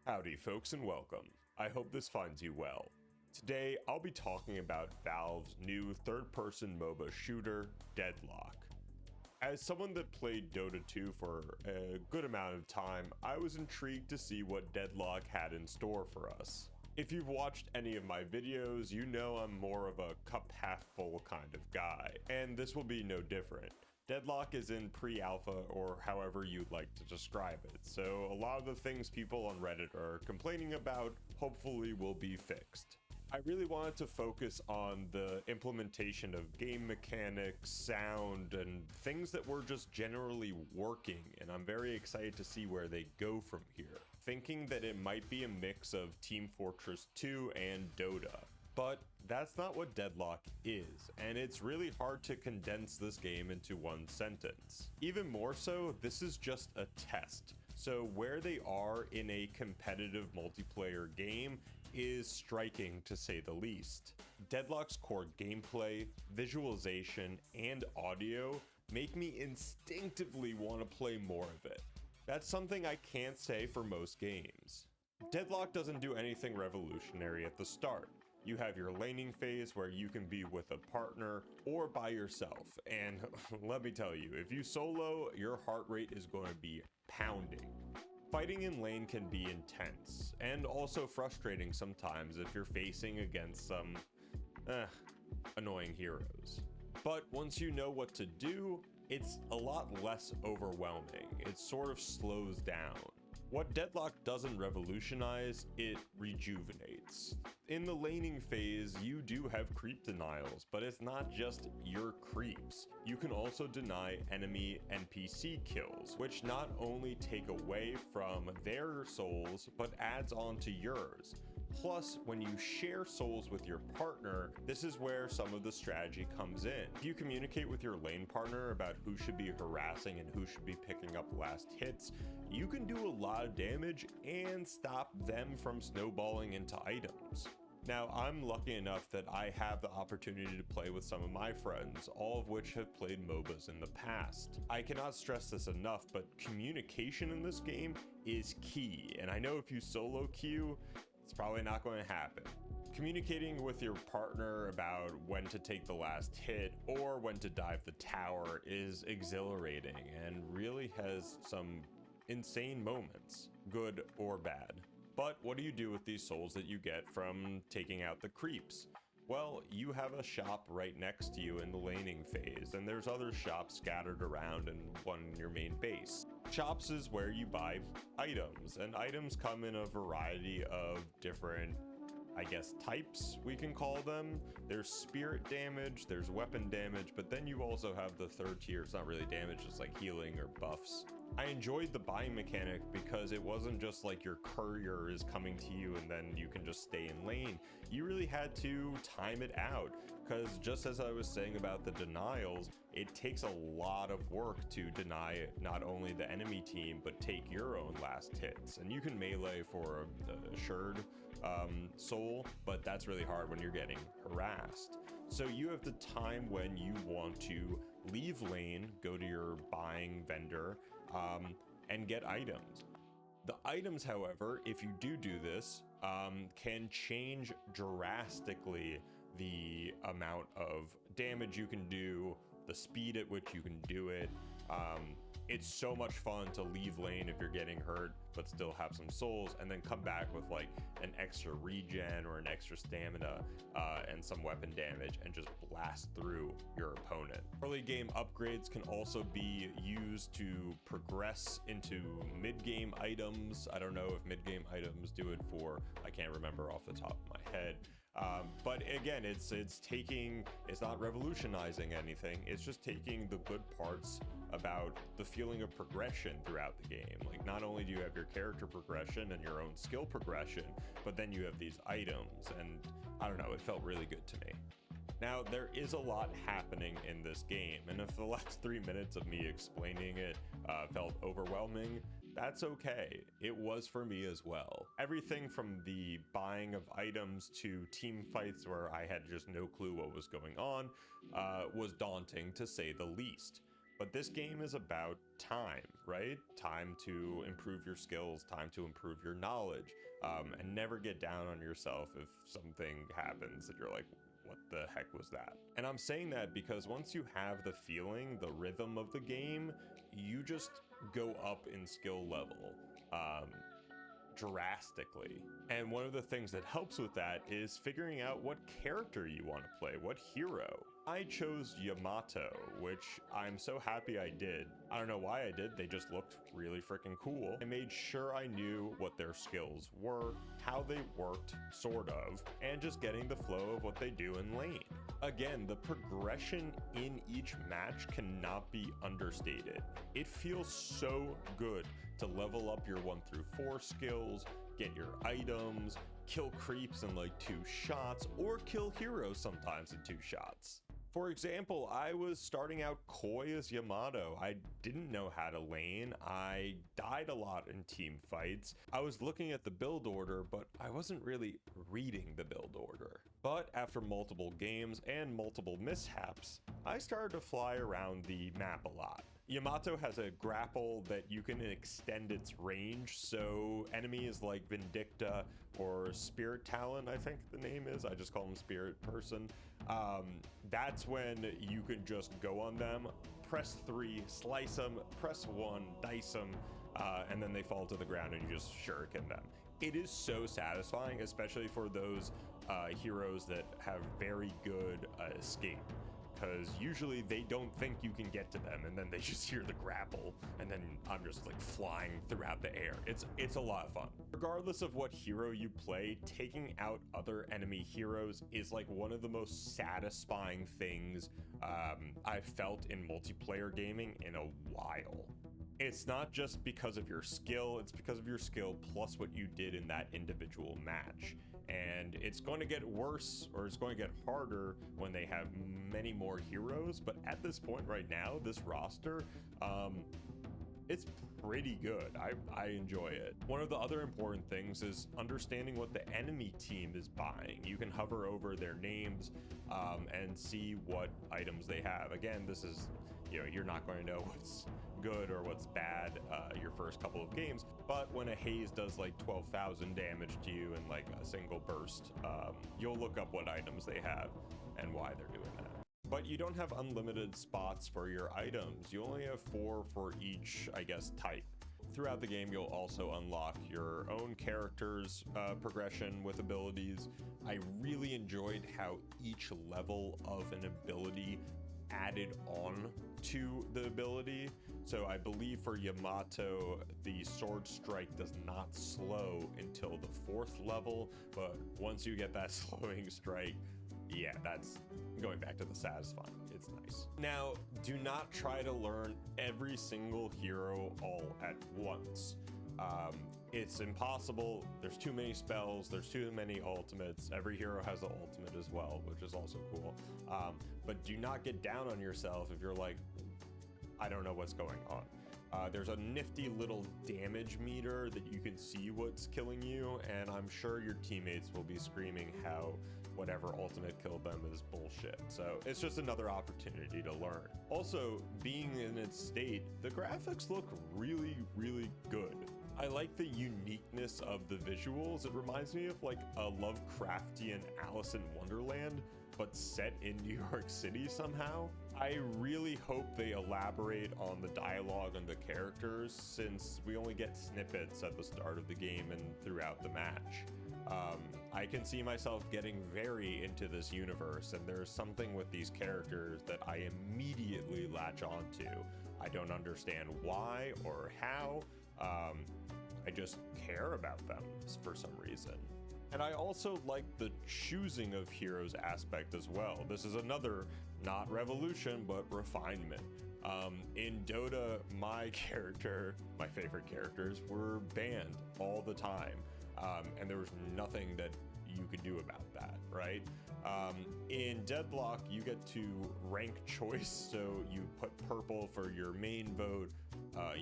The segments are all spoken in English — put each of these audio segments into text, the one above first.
Howdy folks and welcome. I hope this finds you well. Today I'll be talking about Valve's new third-person MOBA shooter, Deadlock. As someone that played Dota 2 for a good amount of time, I was intrigued to see what Deadlock had in store for us. If you've watched any of my videos, you know I'm more of a cup half full kind of guy, and this will be no different. Deadlock is in pre-alpha, or however you'd like to describe it, so a lot of the things people on Reddit are complaining about hopefully will be fixed. I really wanted to focus on the implementation of game mechanics, sound, and things that were just generally working, and I'm very excited to see where they go from here. Thinking that it might be a mix of Team Fortress 2 and Dota. But that's not what Deadlock is, and it's really hard to condense this game into one sentence. Even more so, this is just a test. So where they are in a competitive multiplayer game is striking to say the least. Deadlock's core gameplay, visualization, and audio make me instinctively want to play more of it. That's something I can't say for most games. Deadlock doesn't do anything revolutionary at the start. You have your laning phase where you can be with a partner or by yourself. And let me tell you, if you solo, your heart rate is going to be pounding. Fighting in lane can be intense and also frustrating sometimes if you're facing against some annoying heroes. But once you know what to do, it's a lot less overwhelming. It sort of slows down. What Deadlock doesn't revolutionize, it rejuvenates. In the laning phase, you do have creep denials, but it's not just your creeps. You can also deny enemy NPC kills, which not only take away from their souls, but adds on to yours. Plus, when you share souls with your partner, this is where some of the strategy comes in. If you communicate with your lane partner about who should be harassing and who should be picking up last hits, you can do a lot of damage and stop them from snowballing into items. Now, I'm lucky enough that I have the opportunity to play with some of my friends, all of which have played MOBAs in the past. I cannot stress this enough, but communication in this game is key, and I know if you solo queue, it's probably not going to happen. Communicating with your partner about when to take the last hit or when to dive the tower is exhilarating and really has some insane moments, good or bad. But what do you do with these souls that you get from taking out the creeps? Well, you have a shop right next to you in the laning phase, and there's other shops scattered around and one in your main base. Shops is where you buy items, and items come in a variety of different, I guess, types, we can call them. There's spirit damage, there's weapon damage, but then you also have the third tier. It's not really damage, it's like healing or buffs. I enjoyed the buying mechanic because it wasn't just like your courier is coming to you and then you can just stay in lane. You really had to time it out, because just as I was saying about the denials, it takes a lot of work to deny not only the enemy team, but take your own last hits. And you can melee for a assured soul, but that's really hard when you're getting harassed. So you have the time when you want to leave lane, go to your buying vendor, and get items. The items, however, if you do this, can change drastically the amount of damage you can do, the speed at which you can do it. It's so much fun to leave lane if you're getting hurt, but still have some souls, and then come back with like an extra regen or an extra stamina and some weapon damage and just blast through your opponent. Early game upgrades can also be used to progress into mid-game items. I don't know if mid-game items do it for, I can't remember off the top of my head. But again, it's not revolutionizing anything. It's just taking the good parts about the feeling of progression throughout the game. Like, not only do you have your character progression and your own skill progression, but then you have these items, and I don't know, it felt really good to me. Now, there is a lot happening in this game, and if the last 3 minutes of me explaining it felt overwhelming, that's okay. It was for me as well. Everything from the buying of items to team fights where I had just no clue what was going on was daunting, to say the least. But this game is about time, right? Time to improve your skills, time to improve your knowledge, and never get down on yourself if something happens that you're like, what the heck was that? And I'm saying that because once you have the feeling, the rhythm of the game, you just go up in skill level drastically. And one of the things that helps with that is figuring out what character you want to play, what hero. I chose Yamato, which I'm so happy I did. I don't know why I did, they just looked really freaking cool. I made sure I knew what their skills were, how they worked, sort of, and just getting the flow of what they do in lane. Again, the progression in each match cannot be understated. It feels so good to level up your 1 through 4 skills, get your items, kill creeps in like 2 shots, or kill heroes sometimes in 2 shots. For example, I was starting out coy as Yamato. I didn't know how to lane. I died a lot in team fights. I was looking at the build order, but I wasn't really reading the build order. But after multiple games and multiple mishaps, I started to fly around the map a lot. Yamato has a grapple that you can extend its range, so enemies like Vindicta or Spirit Talon, I think the name is, I just call them Spirit Person, that's when you can just go on them, press 3, slice them, press 1, dice them, and then they fall to the ground and you just shuriken them. It is so satisfying, especially for those heroes that have very good escape. Because usually they don't think you can get to them, and then they just hear the grapple, and then I'm just like flying throughout the air. It's a lot of fun. Regardless of what hero you play, taking out other enemy heroes is like one of the most satisfying things I've felt in multiplayer gaming in a while. It's not just because of your skill, it's because of your skill plus what you did in that individual match. And it's going to get worse, or it's going to get harder when they have many more heroes. But at this point right now, this roster, it's pretty good. I enjoy it. One of the other important things is understanding what the enemy team is buying. You can hover over their names and see what items they have. Again, this is, you're not going to know what's good or what's bad your first couple of games, but when a haze does like 12,000 damage to you in like a single burst, you'll look up what items they have and why they're doing that. But you don't have unlimited spots for your items. You only have 4 for each, I guess, type. Throughout the game, you'll also unlock your own character's progression with abilities. I really enjoyed how each level of an ability added on to the ability. So I believe for Yamato, the sword strike does not slow until the 4th level, but once you get that slowing strike, yeah, that's going back to the satisfying. It's nice. Now, do not try to learn every single hero all at once. It's impossible. There's too many spells. There's too many ultimates. Every hero has an ultimate as well, which is also cool. But do not get down on yourself if you're like, I don't know what's going on. There's a nifty little damage meter that you can see what's killing you, and I'm sure your teammates will be screaming how whatever ultimate killed them is bullshit. So it's just another opportunity to learn. Also, being in its state, the graphics look really, really good. I like the uniqueness of the visuals. It reminds me of like a Lovecraftian Alice in Wonderland, but set in New York City somehow. I really hope they elaborate on the dialogue and the characters, since we only get snippets at the start of the game and throughout the match. I can see myself getting very into this universe, and there's something with these characters that I immediately latch onto. I don't understand why or how. I just care about them for some reason. And I also like the choosing of heroes aspect as well. This is another, not revolution, but refinement. In Dota, my favorite characters were banned all the time. And there was nothing that you could do about that, right? In Deadlock, you get to rank choice, so you put purple for your main vote,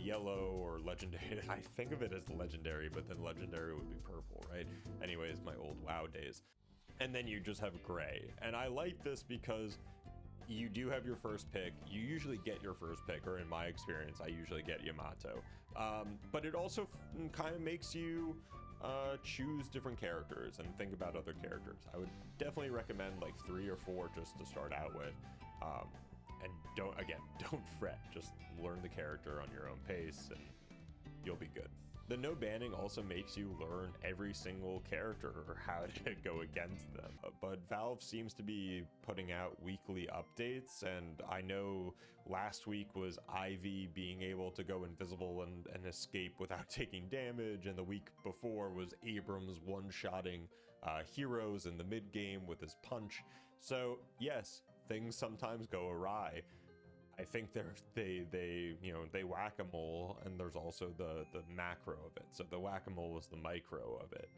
yellow or legendary. I think of it as legendary, but then legendary would be purple, right? Anyways, my old WoW days. And then you just have gray. And I like this because you do have your first pick. You usually get your first pick, or in my experience, I usually get Yamato. But it also kind of makes you choose different characters and think about other characters. I would definitely recommend like 3 or 4 just to start out with. And don't fret, just learn the character on your own pace and you'll be good. The no banning also makes you learn every single character or how to go against them. But Valve seems to be putting out weekly updates, and I know last week was Ivy being able to go invisible and escape without taking damage, and the week before was Abrams one-shotting heroes in the mid game with his punch. So yes, things sometimes go awry. I think they whack-a-mole, and there's also the macro of it. So the whack-a-mole was the micro of it,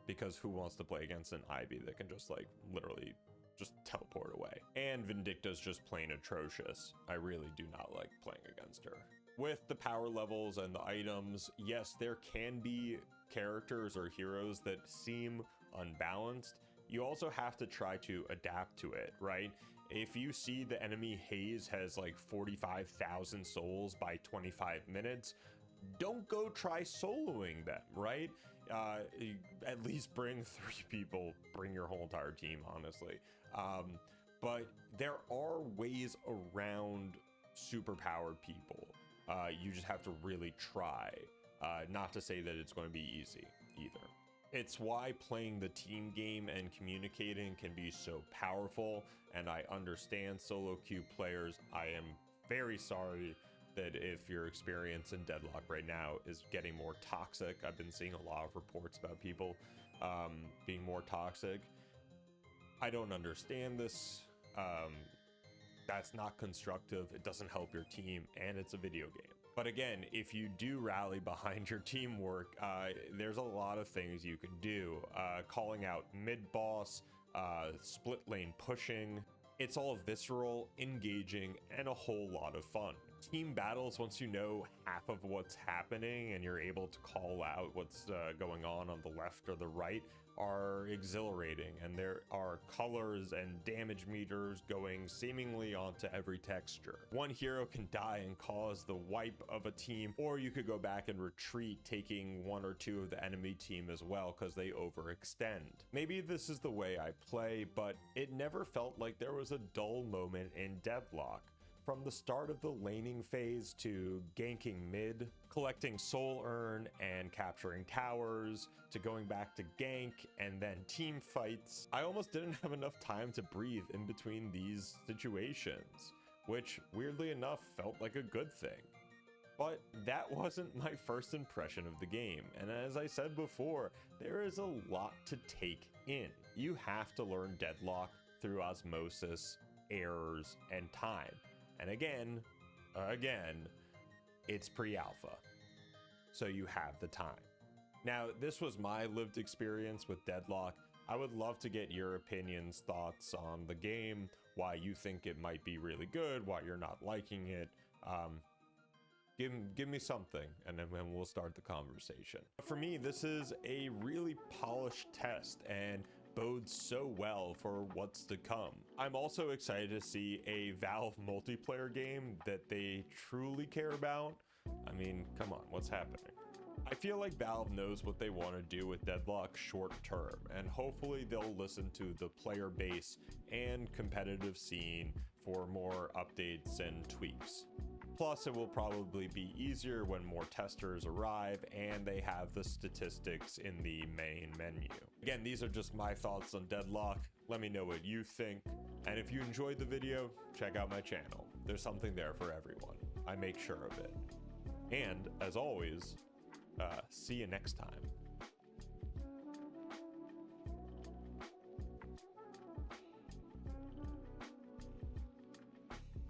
because who wants to play against an Ivy that can just like literally just teleport away? And Vindicta's just plain atrocious. I really do not like playing against her. With the power levels and the items, yes, there can be characters or heroes that seem unbalanced. You also have to try to adapt to it, right? If you see the enemy Haze has like 45,000 souls by 25 minutes, don't go try soloing them, right? At least bring 3 people, bring your whole entire team, honestly. But there are ways around superpowered people. You just have to really try. Not to say that it's going to be easy either. It's why playing the team game and communicating can be so powerful, and I understand solo queue players. I am very sorry that if your experience in Deadlock right now is getting more toxic. I've been seeing a lot of reports about people being more toxic. I don't understand this. That's not constructive. It doesn't help your team, and it's a video game. But again, if you do rally behind your teamwork, there's a lot of things you can do. Calling out mid-boss, split lane pushing. It's all visceral, engaging, and a whole lot of fun. Team battles, once you know half of what's happening and you're able to call out what's going on the left or the right, are exhilarating, and there are colors and damage meters going seemingly onto every texture. One hero can die and cause the wipe of a team, or you could go back and retreat, taking 1 or 2 of the enemy team as well because they overextend. Maybe this is the way I play, but it never felt like there was a dull moment in Deadlock. From the start of the laning phase to ganking mid, collecting soul urn and capturing towers, to going back to gank and then team fights, I almost didn't have enough time to breathe in between these situations, which weirdly enough felt like a good thing. But that wasn't my first impression of the game, and as I said before, there is a lot to take in. You have to learn Deadlock through osmosis, errors, and time. And again, it's pre-alpha, so you have the time. Now, this was my lived experience with Deadlock. I would love to get your opinions, thoughts on the game, why you think it might be really good, why you're not liking it. Give me something, and then we'll start the conversation. For me, this is a really polished test and bodes so well for what's to come. I'm also excited to see a Valve multiplayer game that they truly care about. I mean, come on, what's happening? I feel like Valve knows what they want to do with Deadlock short term, and hopefully they'll listen to the player base and competitive scene for more updates and tweaks. Plus, it will probably be easier when more testers arrive and they have the statistics in the main menu. Again, these are just my thoughts on Deadlock. Let me know what you think. And if you enjoyed the video, check out my channel. There's something there for everyone. I make sure of it. And as always, see you next time.